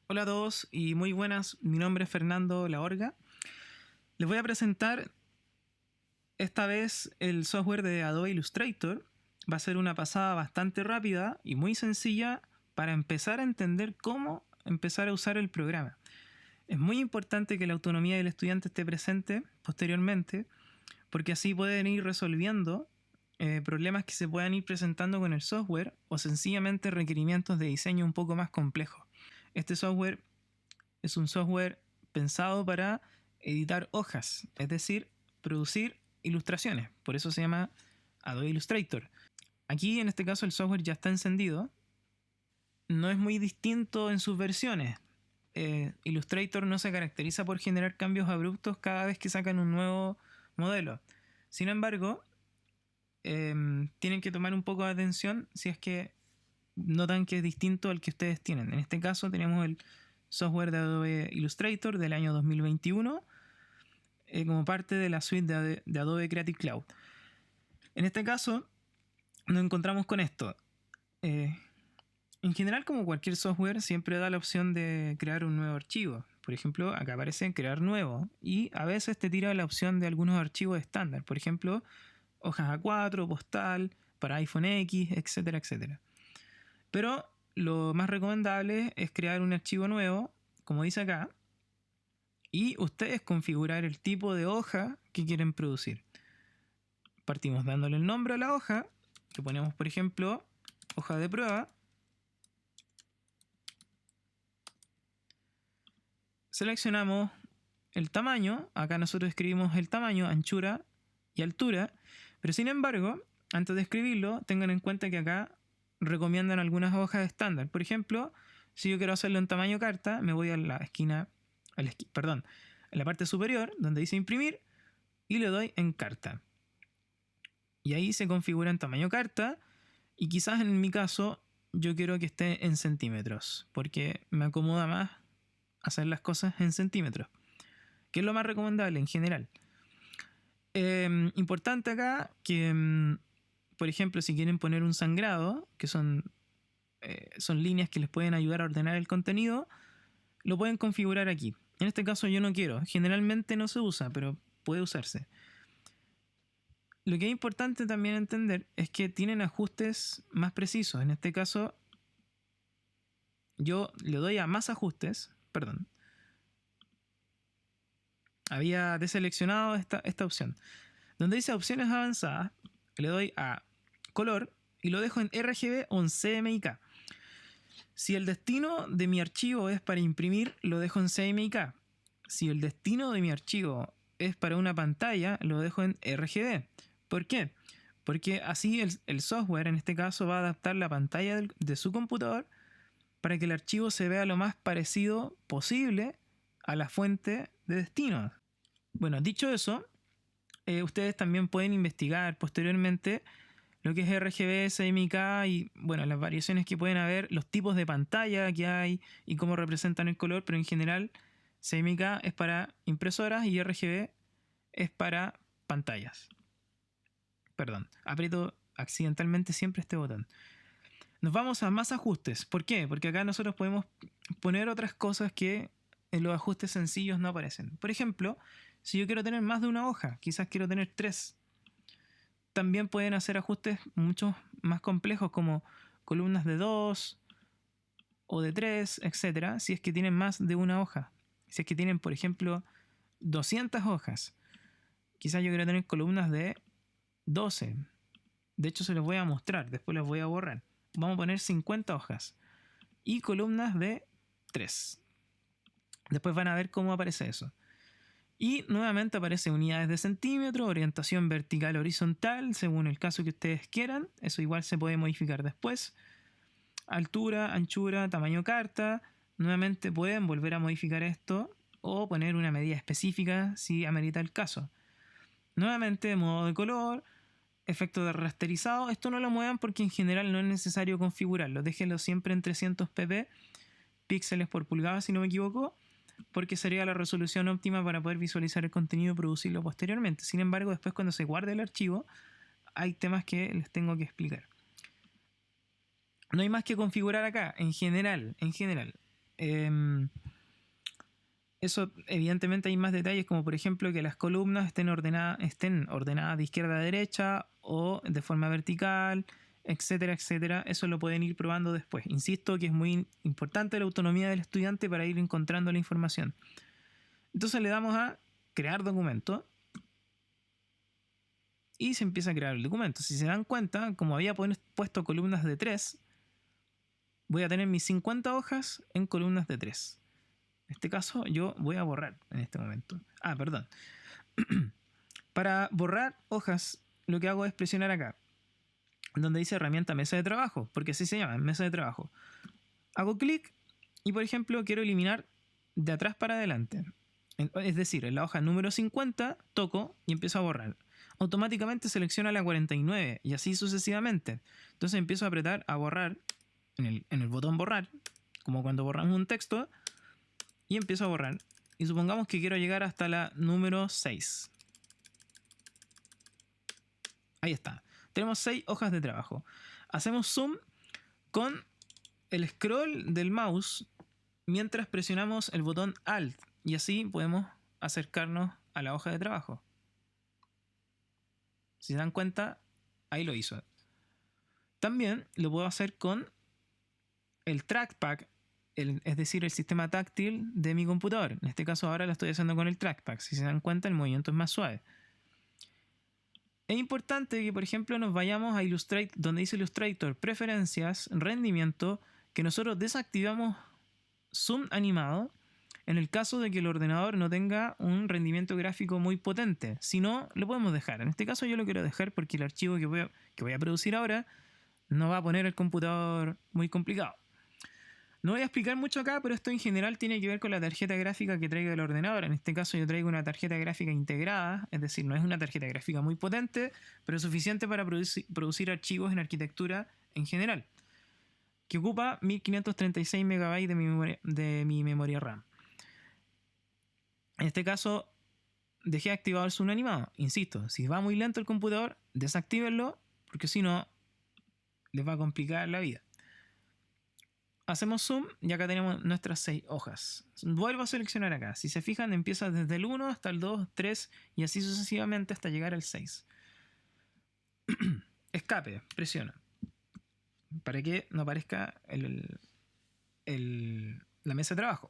Hola a todos y muy buenas, mi nombre es Fernando Laorga. Les voy a presentar esta vez el software de Adobe Illustrator. Va a ser una pasada bastante rápida y muy sencilla para empezar a entender cómo empezar a usar el programa. Es muy importante que la autonomía del estudiante esté presente posteriormente, porque así pueden ir resolviendo problemas que se puedan ir presentando con el software o sencillamente requerimientos de diseño un poco más complejos. Este software es un software pensado para editar hojas, es decir, producir ilustraciones. Por eso se llama Adobe Illustrator. Aquí en este caso el software ya está encendido. No es muy distinto en sus versiones. Illustrator no se caracteriza por generar cambios abruptos cada vez que sacan un nuevo modelo. Sin embargo, tienen que tomar un poco de atención si es que notan que es distinto al que ustedes tienen. En este caso tenemos el software de Adobe Illustrator del año 2021 como parte de la suite de Adobe Creative Cloud. En este caso nos encontramos con esto. En general, como cualquier software, siempre da la opción de crear un nuevo archivo. Por ejemplo, acá aparece crear nuevo y a veces te tira la opción de algunos archivos estándar. Por ejemplo, hojas A4, postal, para iPhone X, etcétera, etcétera. Pero lo más recomendable es crear un archivo nuevo, como dice acá, y ustedes configurar el tipo de hoja que quieren producir. Partimos dándole el nombre a la hoja, que ponemos por ejemplo hoja de prueba. Seleccionamos el tamaño, acá nosotros escribimos el tamaño, anchura y altura, pero sin embargo, antes de escribirlo, tengan en cuenta que acá recomiendan algunas hojas estándar. Por ejemplo, si yo quiero hacerlo en tamaño carta, me voy a la esquina, en la parte superior, donde dice imprimir, y le doy en carta. Y ahí se configura en tamaño carta, y quizás en mi caso yo quiero que esté en centímetros, porque me acomoda más hacer las cosas en centímetros, que es lo más recomendable en general. Importante acá que, por ejemplo, si quieren poner un sangrado, que son líneas que les pueden ayudar a ordenar el contenido, lo pueden configurar aquí. En este caso yo no quiero. Generalmente no se usa, pero puede usarse. Lo que es importante también entender es que tienen ajustes más precisos. En este caso, yo le doy a más ajustes. Perdón. Había deseleccionado esta opción. Donde dice opciones avanzadas, le doy a color y lo dejo en RGB o en CMYK. Si el destino de mi archivo es para imprimir, lo dejo en CMYK. Si el destino de mi archivo es para una pantalla, lo dejo en RGB. ¿Por qué? Porque así el software, en este caso, va a adaptar la pantalla de su computador para que el archivo se vea lo más parecido posible a la fuente de destino. Bueno, dicho eso, ustedes también pueden investigar posteriormente lo que es RGB, CMYK y bueno, las variaciones que pueden haber, los tipos de pantalla que hay y cómo representan el color, pero en general CMYK es para impresoras y RGB es para pantallas. Perdón, aprieto accidentalmente siempre este botón. Nos vamos a más ajustes. ¿Por qué? Porque acá nosotros podemos poner otras cosas que en los ajustes sencillos no aparecen. Por ejemplo, si yo quiero tener más de una hoja, quizás quiero tener 3. También pueden hacer ajustes mucho más complejos como columnas de 2 o de 3, etcétera, si es que tienen más de una hoja. Si es que tienen, por ejemplo, 200 hojas. Quizás yo quiero tener columnas de 12. De hecho, se los voy a mostrar, después los voy a borrar. Vamos a poner 50 hojas y columnas de 3. Después van a ver cómo aparece eso. Y nuevamente aparece unidades de centímetro, orientación vertical horizontal, según el caso que ustedes quieran. Eso igual se puede modificar después. Altura, anchura, tamaño carta. Nuevamente pueden volver a modificar esto o poner una medida específica si amerita el caso. Nuevamente, modo de color, efecto de rasterizado. Esto no lo muevan porque en general no es necesario configurarlo. Déjenlo siempre en 300 pp, píxeles por pulgada si no me equivoco, porque sería la resolución óptima para poder visualizar el contenido y producirlo posteriormente. Sin embargo, después cuando se guarde el archivo, hay temas que les tengo que explicar. No hay más que configurar acá, en general. Eso evidentemente hay más detalles, como por ejemplo que las columnas estén ordenadas de izquierda a derecha o de forma vertical, etcétera, etcétera. Eso lo pueden ir probando después. Insisto que es muy importante la autonomía del estudiante para ir encontrando la información. Entonces le damos a crear documento y se empieza a crear el documento. Si se dan cuenta, como había puesto columnas de 3, voy a tener mis 50 hojas en columnas de 3. En este caso yo voy a borrar en este momento. Perdón. Para borrar hojas, lo que hago es presionar acá, donde dice herramienta mesa de trabajo, porque así se llama, mesa de trabajo. Hago clic y, por ejemplo, quiero eliminar de atrás para adelante. Es decir, en la hoja número 50 toco y empiezo a borrar. Automáticamente selecciona la 49 y así sucesivamente. Entonces empiezo a apretar a borrar en el botón borrar, como cuando borramos un texto, y empiezo a borrar. Y supongamos que quiero llegar hasta la número 6. Ahí está. Tenemos 6 hojas de trabajo. Hacemos zoom con el scroll del mouse mientras presionamos el botón Alt. Y así podemos acercarnos a la hoja de trabajo. Si se dan cuenta, ahí lo hizo. También lo puedo hacer con el trackpad, es decir, el sistema táctil de mi computador. En este caso ahora lo estoy haciendo con el trackpad. Si se dan cuenta, el movimiento es más suave. Es importante que, por ejemplo, nos vayamos a Illustrator, donde dice Illustrator, preferencias, rendimiento, que nosotros desactivamos zoom animado en el caso de que el ordenador no tenga un rendimiento gráfico muy potente. Si no, lo podemos dejar. En este caso yo lo quiero dejar porque el archivo que voy a producir ahora no va a poner el computador muy complicado. No voy a explicar mucho acá, pero esto en general tiene que ver con la tarjeta gráfica que traiga el ordenador. En este caso yo traigo una tarjeta gráfica integrada, es decir, no es una tarjeta gráfica muy potente, pero suficiente para producir archivos en arquitectura en general, que ocupa 1536 MB de mi memoria RAM. En este caso dejé activado el zoom animado. Insisto, si va muy lento el computador, desactívenlo, porque si no, les va a complicar la vida. Hacemos zoom y acá tenemos nuestras 6 hojas. Vuelvo a seleccionar acá. Si se fijan, empieza desde el 1 hasta el 2, 3 y así sucesivamente hasta llegar al 6. Escape, presiona. Para que no aparezca la mesa de trabajo.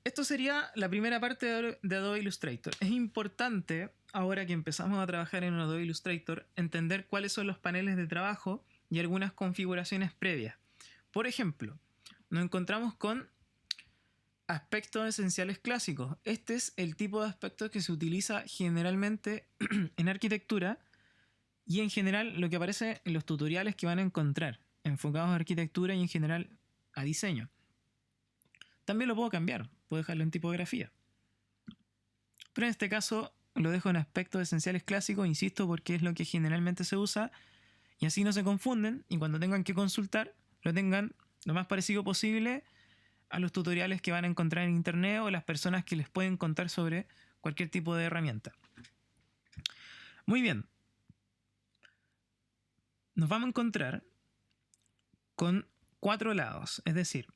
Esto sería la primera parte de Adobe Illustrator. Es importante, ahora que empezamos a trabajar en Adobe Illustrator, entender cuáles son los paneles de trabajo y algunas configuraciones previas. Por ejemplo, nos encontramos con aspectos esenciales clásicos. Este es el tipo de aspectos que se utiliza generalmente en arquitectura y en general lo que aparece en los tutoriales que van a encontrar, enfocados a arquitectura y en general a diseño. También lo puedo cambiar, puedo dejarlo en tipografía. Pero en este caso lo dejo en aspectos esenciales clásicos, insisto, porque es lo que generalmente se usa y así no se confunden y cuando tengan que consultar lo tengan lo más parecido posible a los tutoriales que van a encontrar en internet o las personas que les pueden contar sobre cualquier tipo de herramienta. Muy bien. Nos vamos a encontrar con 4 lados, es decir,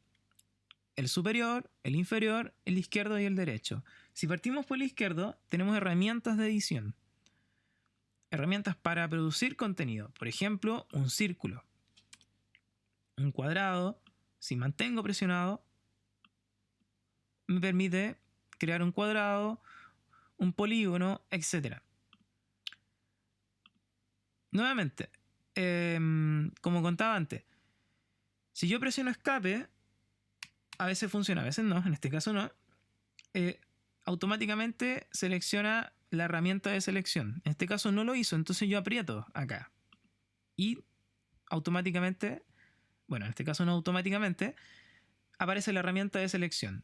el superior, el inferior, el izquierdo y el derecho. Si partimos por el izquierdo, tenemos herramientas de edición. Herramientas para producir contenido. Por ejemplo, un círculo, un cuadrado. Si mantengo presionado, me permite crear un cuadrado, un polígono, etc. Nuevamente, como contaba antes, si yo presiono escape, a veces funciona, a veces no, en este caso no, automáticamente selecciona la herramienta de selección. En este caso no lo hizo, entonces yo aprieto acá. Y automáticamente, bueno, en este caso no automáticamente, aparece la herramienta de selección.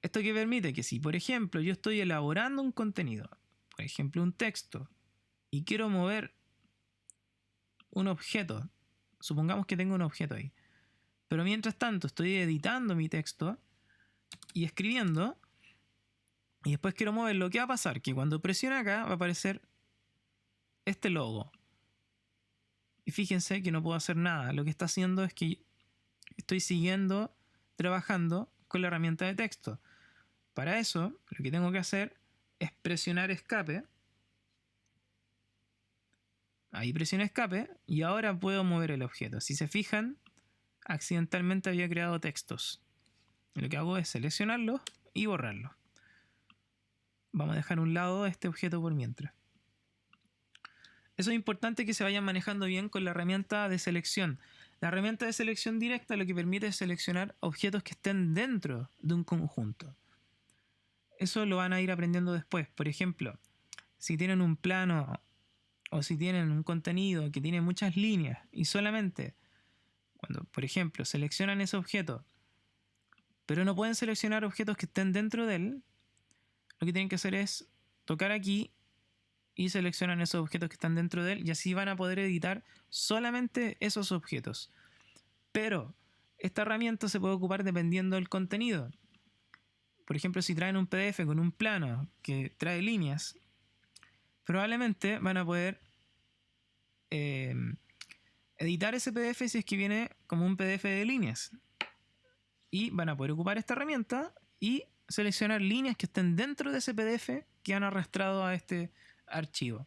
Esto que permite que si, por ejemplo, yo estoy elaborando un contenido, por ejemplo, un texto, y quiero mover un objeto, supongamos que tengo un objeto ahí, pero mientras tanto estoy editando mi texto y escribiendo, y después quiero moverlo, ¿qué va a pasar? Que cuando presione acá va a aparecer este logo. Y fíjense que no puedo hacer nada. Lo que está haciendo es que estoy siguiendo trabajando con la herramienta de texto. Para eso, lo que tengo que hacer es presionar escape. Ahí presiono escape y ahora puedo mover el objeto. Si se fijan, accidentalmente había creado textos. Lo que hago es seleccionarlo y borrarlo. Vamos a dejar a un lado este objeto por mientras. Eso es importante que se vayan manejando bien con la herramienta de selección. La herramienta de selección directa lo que permite es seleccionar objetos que estén dentro de un conjunto. Eso lo van a ir aprendiendo después. Por ejemplo, si tienen un plano o si tienen un contenido que tiene muchas líneas y solamente cuando, por ejemplo, seleccionan ese objeto, pero no pueden seleccionar objetos que estén dentro de él, lo que tienen que hacer es tocar aquí y seleccionan esos objetos que están dentro de él y así van a poder editar solamente esos objetos. Pero esta herramienta se puede ocupar dependiendo del contenido. Por ejemplo, si traen un PDF con un plano que trae líneas, probablemente van a poder editar ese PDF si es que viene como un PDF de líneas. Y van a poder ocupar esta herramienta y seleccionar líneas que estén dentro de ese PDF que han arrastrado a este archivo.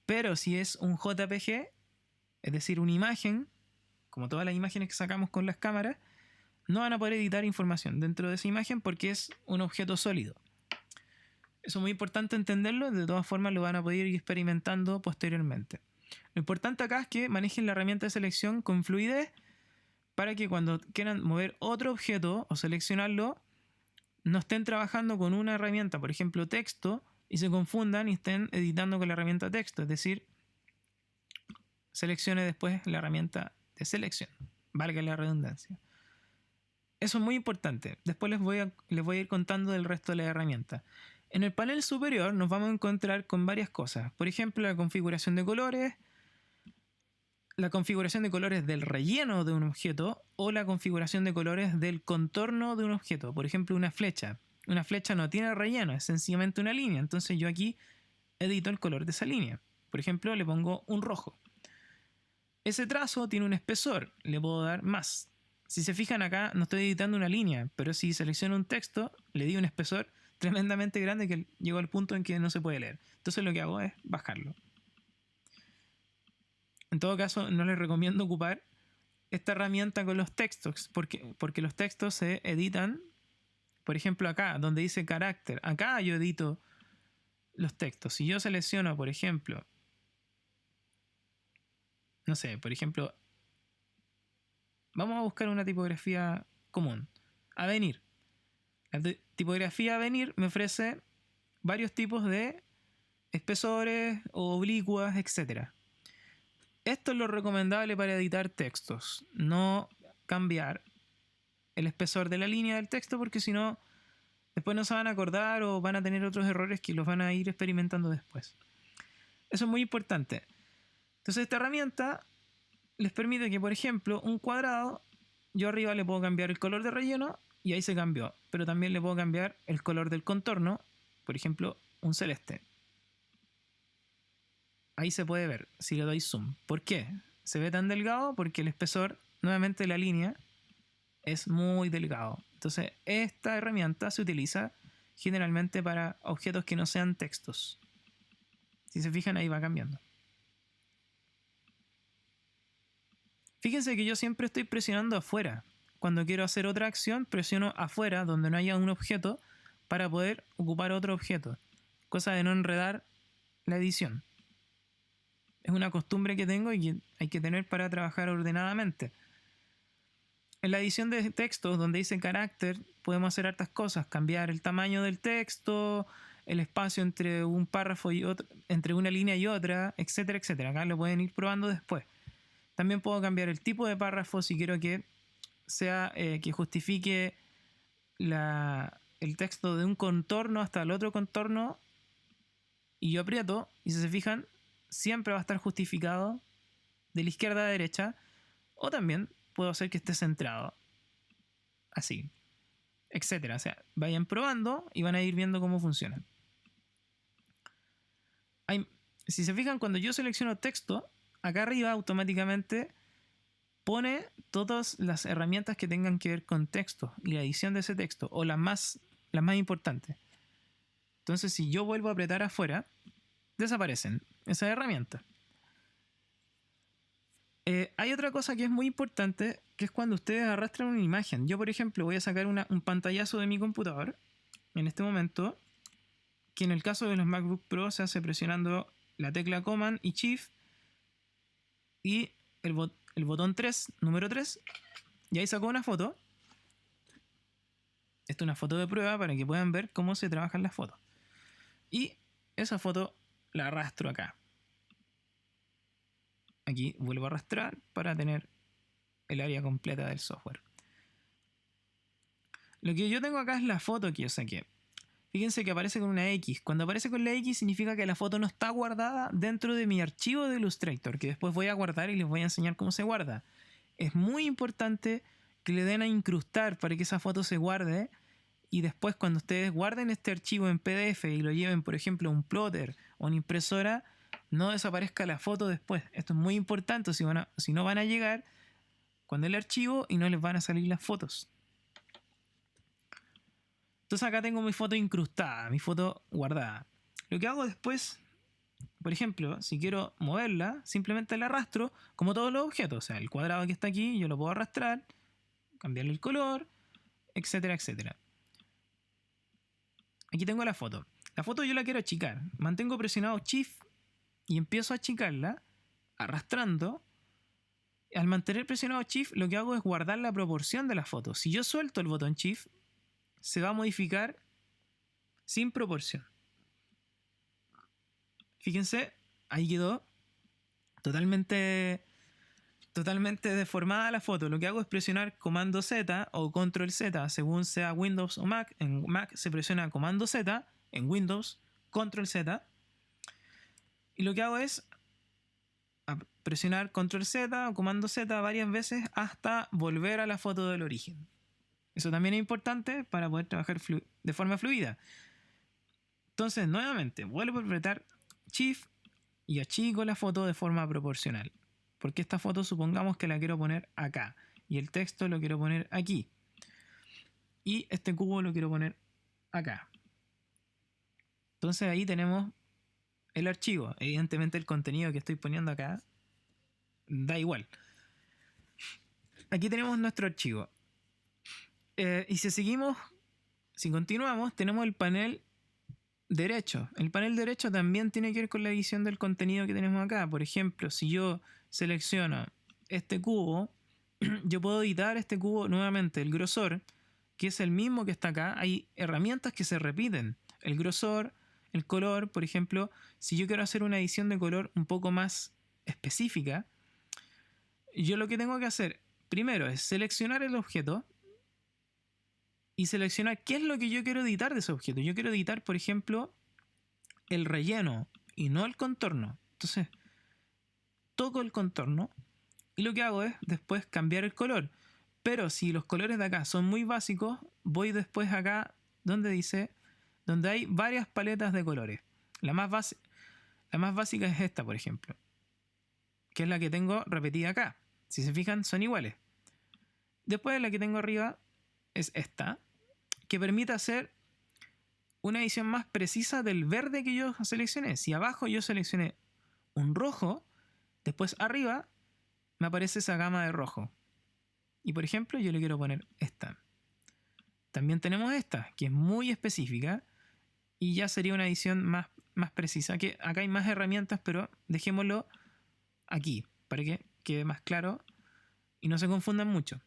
Pero si es un JPG, es decir, una imagen, como todas las imágenes que sacamos con las cámaras, no van a poder editar información dentro de esa imagen porque es un objeto sólido. Eso es muy importante entenderlo, de todas formas lo van a poder ir experimentando posteriormente. Lo importante acá es que manejen la herramienta de selección con fluidez para que cuando quieran mover otro objeto o seleccionarlo, no estén trabajando con una herramienta, por ejemplo texto, y se confundan y estén editando con la herramienta texto. Es decir, seleccione después la herramienta de selección. Valga la redundancia. Eso es muy importante. Después les voy a ir contando del resto de las herramientas. En el panel superior nos vamos a encontrar con varias cosas. Por ejemplo, la configuración de colores, la configuración de colores del relleno de un objeto o la configuración de colores del contorno de un objeto. Por ejemplo, una flecha. Una flecha no tiene relleno, es sencillamente una línea. Entonces yo aquí edito el color de esa línea. Por ejemplo, le pongo un rojo. Ese trazo tiene un espesor, le puedo dar más. Si se fijan acá, no estoy editando una línea, pero si selecciono un texto, le di un espesor tremendamente grande que llegó al punto en que no se puede leer. Entonces lo que hago es bajarlo. En todo caso, no les recomiendo ocupar esta herramienta con los textos, porque los textos se editan, por ejemplo acá, donde dice carácter. Acá yo edito los textos. Si yo selecciono, por ejemplo, no sé, por ejemplo, vamos a buscar una tipografía común. Avenir. La tipografía Avenir me ofrece varios tipos de espesores, oblicuas, etc. Esto es lo recomendable para editar textos. No cambiar el espesor de la línea del texto porque si no, después no se van a acordar o van a tener otros errores que los van a ir experimentando después. Eso es muy importante. Entonces esta herramienta les permite que, por ejemplo, un cuadrado, yo arriba le puedo cambiar el color de relleno y ahí se cambió. Pero también le puedo cambiar el color del contorno, por ejemplo, un celeste. Ahí se puede ver si le doy zoom. ¿Por qué? Se ve tan delgado porque el espesor, nuevamente la línea, es muy delgado. Entonces esta herramienta se utiliza generalmente para objetos que no sean textos. Si se fijan ahí va cambiando. Fíjense que yo siempre estoy presionando afuera. Cuando quiero hacer otra acción, presiono afuera donde no haya un objeto para poder ocupar otro objeto. Cosa de no enredar la edición. Es una costumbre que tengo y que hay que tener para trabajar ordenadamente. En la edición de textos, donde dice carácter, podemos hacer hartas cosas. Cambiar el tamaño del texto, el espacio entre un párrafo y otro, entre una línea y otra, etcétera, etcétera. Acá lo pueden ir probando después. También puedo cambiar el tipo de párrafo si quiero que sea que justifique el texto de un contorno hasta el otro contorno y yo aprieto y si se fijan siempre va a estar justificado de la izquierda a derecha o también puedo hacer que esté centrado así, etcétera. O sea, vayan probando y van a ir viendo cómo funciona. Si se fijan, cuando yo selecciono texto, acá arriba automáticamente pone todas las herramientas que tengan que ver con texto y la edición de ese texto, o las más importantes. Entonces, si yo vuelvo a apretar afuera, desaparecen esas herramientas. Hay otra cosa que es muy importante, que es cuando ustedes arrastran una imagen. Yo, por ejemplo, voy a sacar un pantallazo de mi computador en este momento, que en el caso de los MacBook Pro se hace presionando la tecla Command y Shift y el botón 3, número 3, y ahí sacó una foto. Esta es una foto de prueba para que puedan ver cómo se trabajan las fotos. Y esa foto la arrastro acá. Aquí vuelvo a arrastrar para tener el área completa del software. Lo que yo tengo acá es la foto que yo saqué. Fíjense que aparece con una X. Cuando aparece con la X significa que la foto no está guardada dentro de mi archivo de Illustrator, que después voy a guardar y les voy a enseñar cómo se guarda. Es muy importante que le den a incrustar para que esa foto se guarde, y después cuando ustedes guarden este archivo en PDF y lo lleven, por ejemplo, a un plotter o una impresora, no desaparezca la foto después. Esto es muy importante, si no van a llegar con el archivo y no les van a salir las fotos. Entonces acá tengo mi foto incrustada, mi foto guardada. Lo que hago después, por ejemplo, si quiero moverla, simplemente la arrastro como todos los objetos. O sea, el cuadrado que está aquí yo lo puedo arrastrar, cambiarle el color, etcétera, etcétera. Aquí tengo la foto. La foto yo la quiero achicar. Mantengo presionado Shift y empiezo a achicarla, arrastrando. Al mantener presionado Shift, lo que hago es guardar la proporción de la foto. Si yo suelto el botón Shift, se va a modificar sin proporción. Fíjense, ahí quedó totalmente deformada la foto. Lo que hago es presionar Comando Z o Control Z, según sea Windows o Mac. En Mac se presiona Comando Z, en Windows Control Z. Y lo que hago es presionar Control Z o Comando Z varias veces hasta volver a la foto del origen. Eso también es importante para poder trabajar de forma fluida. Entonces, nuevamente, vuelvo a apretar Shift y achico la foto de forma proporcional. Porque esta foto supongamos que la quiero poner acá. Y el texto lo quiero poner aquí. Y este cubo lo quiero poner acá. Entonces ahí tenemos el archivo. Evidentemente el contenido que estoy poniendo acá da igual. Aquí tenemos nuestro archivo. Y si continuamos, tenemos el panel derecho. El panel derecho también tiene que ver con la edición del contenido que tenemos acá. Por ejemplo, si yo selecciono este cubo, yo puedo editar este cubo nuevamente. El grosor, que es el mismo que está acá, hay herramientas que se repiten. El grosor, el color, por ejemplo, si yo quiero hacer una edición de color un poco más específica, yo lo que tengo que hacer primero es seleccionar el objeto y seleccionar qué es lo que yo quiero editar de ese objeto. Yo quiero editar, por ejemplo, el relleno y no el contorno. Entonces, toco el contorno y lo que hago es después cambiar el color. Pero si los colores de acá son muy básicos, voy después acá donde hay varias paletas de colores. La más básica es esta, por ejemplo, que es la que tengo repetida acá. Si se fijan, son iguales. Después la que tengo arriba es esta, que permite hacer una edición más precisa del verde que yo seleccioné. Si abajo yo seleccioné un rojo, después arriba me aparece esa gama de rojo. Y por ejemplo, yo le quiero poner esta. También tenemos esta, que es muy específica y ya sería una edición más precisa. Que acá hay más herramientas, pero dejémoslo aquí para que quede más claro y no se confundan mucho.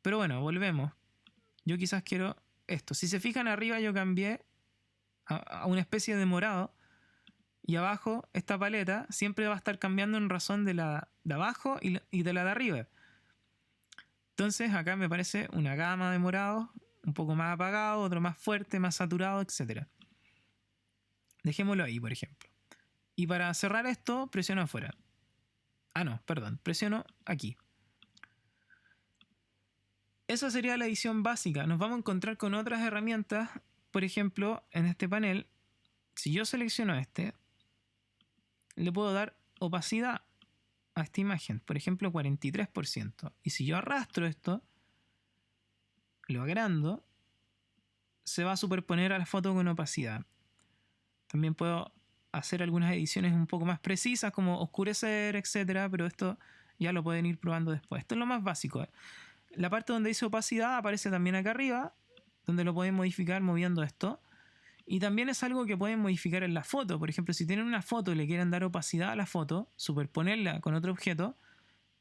Pero bueno, volvemos. Yo quizás quiero esto. Si se fijan arriba, yo cambié a una especie de morado. Y abajo, esta paleta siempre va a estar cambiando en razón de la de abajo y de la de arriba. Entonces acá me parece una gama de morados, un poco más apagado, otro más fuerte, más saturado, etc. Dejémoslo ahí, por ejemplo. Y para cerrar esto, presiono afuera. Presiono aquí. Esa sería la edición básica. Nos vamos a encontrar con otras herramientas. Por ejemplo, en este panel, si yo selecciono este, le puedo dar opacidad. a esta imagen, por ejemplo 43%. Y si yo arrastro esto, lo agrando, se va a superponer a la foto con opacidad. También puedo hacer algunas ediciones un poco más precisas, como oscurecer, etcétera, pero esto ya lo pueden ir probando después. Esto es lo más básico. La parte donde dice opacidad aparece también acá arriba, donde lo pueden modificar moviendo esto. Y también es algo que pueden modificar en la foto. Por ejemplo, si tienen una foto y le quieren dar opacidad a la foto, superponerla con otro objeto,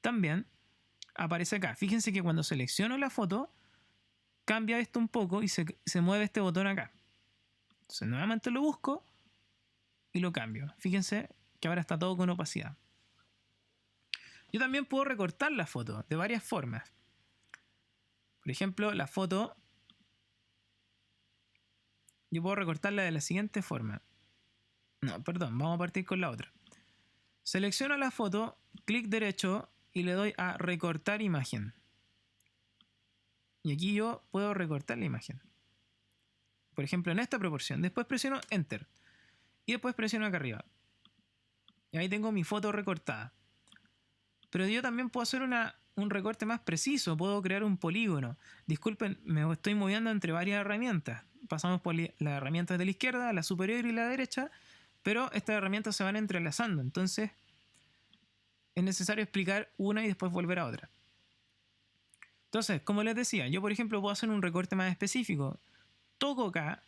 también aparece acá. Fíjense que cuando selecciono la foto, cambia esto un poco y se mueve este botón acá. Entonces nuevamente lo busco y lo cambio. Fíjense que ahora está todo con opacidad. Yo también puedo recortar la foto de varias formas. Por ejemplo, la foto, yo puedo recortarla de la siguiente forma. No, perdón, vamos a partir con la otra. Selecciono la foto, clic derecho y le doy a recortar imagen. Y aquí yo puedo recortar la imagen. Por ejemplo, en esta proporción. Después presiono Enter. Y después presiono acá arriba. Y ahí tengo mi foto recortada. Pero yo también puedo hacer un recorte más preciso. Puedo crear un polígono. Disculpen, me estoy moviendo entre varias herramientas. Pasamos por las herramientas de la izquierda, la superior y la derecha. Pero estas herramientas se van entrelazando. Entonces es necesario explicar una y después volver a otra. Entonces, como les decía, yo por ejemplo puedo hacer un recorte más específico. Toco acá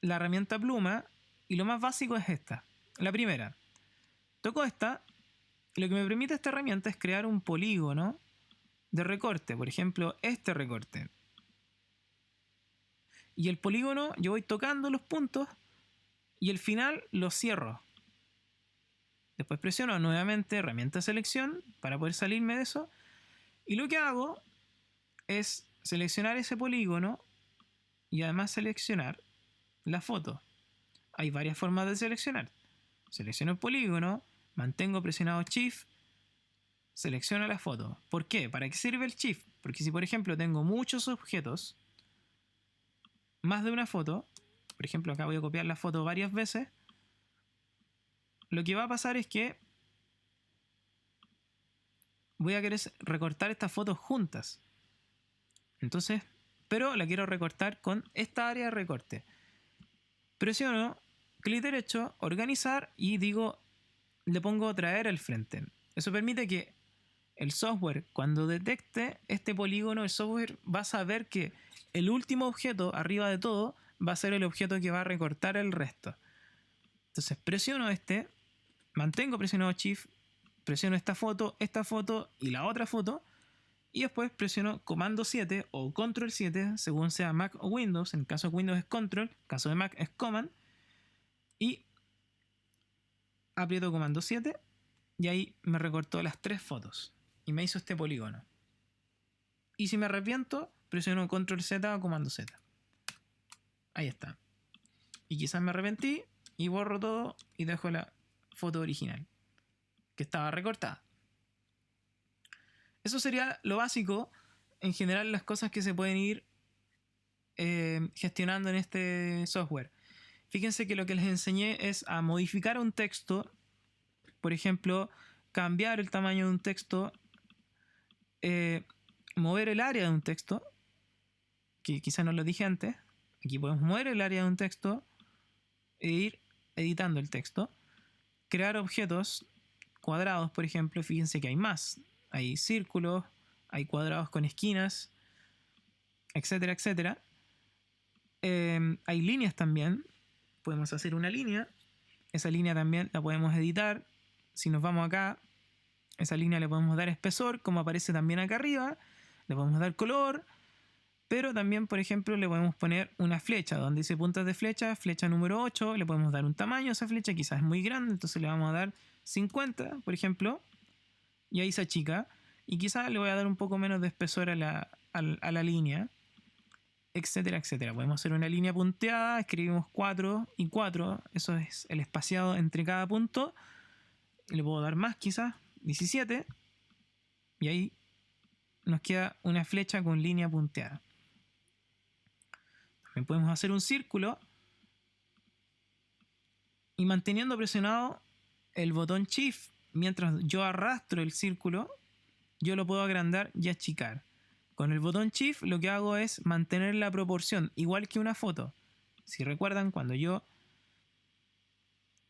la herramienta pluma y lo más básico es esta. La primera. Toco esta y lo que me permite esta herramienta es crear un polígono de recorte. Por ejemplo, este recorte. Y el polígono yo voy tocando los puntos y el final lo cierro. Después presiono nuevamente herramienta selección para poder salirme de eso. Y lo que hago es seleccionar ese polígono y además seleccionar la foto. Hay varias formas de seleccionar. Selecciono el polígono, mantengo presionado Shift, selecciono la foto. ¿Por qué? ¿Para qué sirve el Shift? Porque si por ejemplo tengo muchos objetos, más de una foto, por ejemplo acá voy a copiar la foto varias veces, lo que va a pasar es que voy a querer recortar estas fotos juntas. Entonces, pero la quiero recortar con esta área de recorte. Presiono, clic derecho, organizar y digo, le pongo traer al frente. Eso permite que el software, cuando detecte este polígono, el software va a saber que el último objeto arriba de todo va a ser el objeto que va a recortar el resto. Entonces presiono este, mantengo presionado Shift, presiono esta foto y la otra foto. Y después presiono comando 7 o control 7, según sea Mac o Windows. En el caso de Windows es control, en el caso de Mac es command. Y aprieto comando 7 y ahí me recortó las 3 fotos. Y me hizo este polígono. Y si me arrepiento, presiono control Z o comando Z. Ahí está. Y quizás me arrepentí y borro todo y dejo la foto original, que estaba recortada. Eso sería lo básico. En general, las cosas que se pueden ir gestionando en este software. Fíjense que lo que les enseñé es a modificar un texto. Por ejemplo, cambiar el tamaño de un texto, mover el área de un texto, que quizás no lo dije antes. Aquí podemos mover el área de un texto e ir editando el texto. Crear objetos cuadrados, por ejemplo. Fíjense que hay más. Hay círculos, hay cuadrados con esquinas, etcétera, etcétera. Hay líneas también. Podemos hacer una línea. Esa línea también la podemos editar. Si nos vamos acá, esa línea le podemos dar espesor, como aparece también acá arriba. Le podemos dar color. Pero también, por ejemplo, le podemos poner una flecha. Donde dice puntas de flecha, flecha número 8. Le podemos dar un tamaño a esa flecha. Quizás es muy grande, entonces le vamos a dar 50, por ejemplo. Y ahí se achica. Y quizás le voy a dar un poco menos de espesor a la línea, etcétera, etcétera. Podemos hacer una línea punteada, escribimos 4 y 4, eso es el espaciado entre cada punto. Le puedo dar más quizás, 17, y ahí nos queda una flecha con línea punteada. También podemos hacer un círculo y manteniendo presionado el botón Shift mientras yo arrastro el círculo, yo lo puedo agrandar y achicar. Con el botón Shift lo que hago es mantener la proporción, igual que una foto. Si recuerdan, cuando yo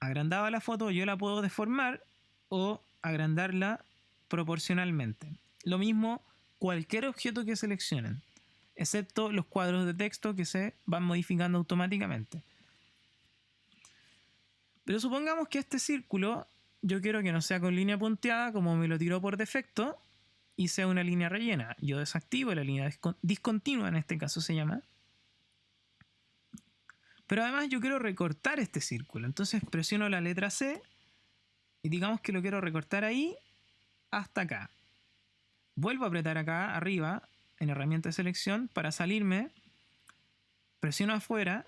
agrandaba la foto, yo la puedo deformar o agrandarla proporcionalmente. Lo mismo cualquier objeto que seleccionen, excepto los cuadros de texto que se van modificando automáticamente. Pero supongamos que este círculo yo quiero que no sea con línea punteada como me lo tiró por defecto y sea una línea rellena. Yo desactivo la línea discontinua, en este caso se llama. Pero además yo quiero recortar este círculo. Entonces presiono la letra C y digamos que lo quiero recortar ahí hasta acá. Vuelvo a apretar acá arriba en herramienta de selección para salirme. Presiono afuera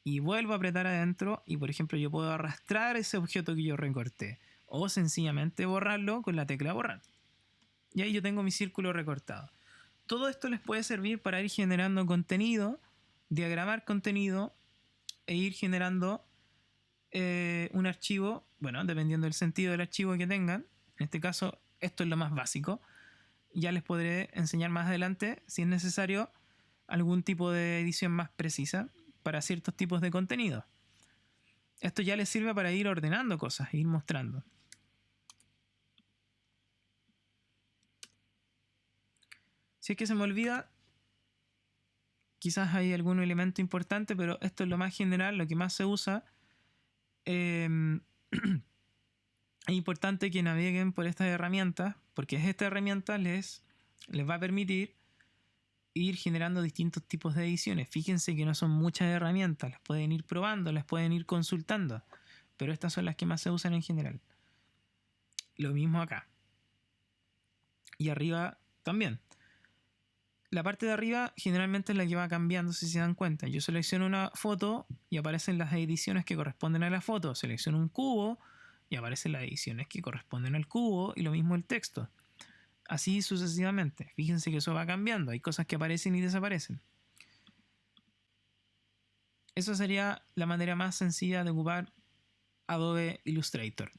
y vuelvo a apretar adentro y por ejemplo yo puedo arrastrar ese objeto que yo recorté o sencillamente borrarlo con la tecla borrar. Y ahí yo tengo mi círculo recortado. Todo esto les puede servir para ir generando contenido, diagramar contenido e ir generando un archivo, bueno, dependiendo del sentido del archivo que tengan. En este caso, esto es lo más básico. Ya les podré enseñar más adelante, si es necesario, algún tipo de edición más precisa para ciertos tipos de contenido. Esto ya les sirve para ir ordenando cosas e ir mostrando. Si es que se me olvida, quizás hay algún elemento importante, pero esto es lo más general, lo que más se usa. Es importante que naveguen por estas herramientas, porque esta herramienta les va a permitir ir generando distintos tipos de ediciones. Fíjense que no son muchas herramientas, las pueden ir probando, las pueden ir consultando, pero estas son las que más se usan en general. Lo mismo acá. Y arriba también. La parte de arriba generalmente es la que va cambiando, si se dan cuenta. Yo selecciono una foto y aparecen las ediciones que corresponden a la foto. Selecciono un cubo y aparecen las ediciones que corresponden al cubo y lo mismo el texto. Así sucesivamente. Fíjense que eso va cambiando. Hay cosas que aparecen y desaparecen. Esa sería la manera más sencilla de ocupar Adobe Illustrator.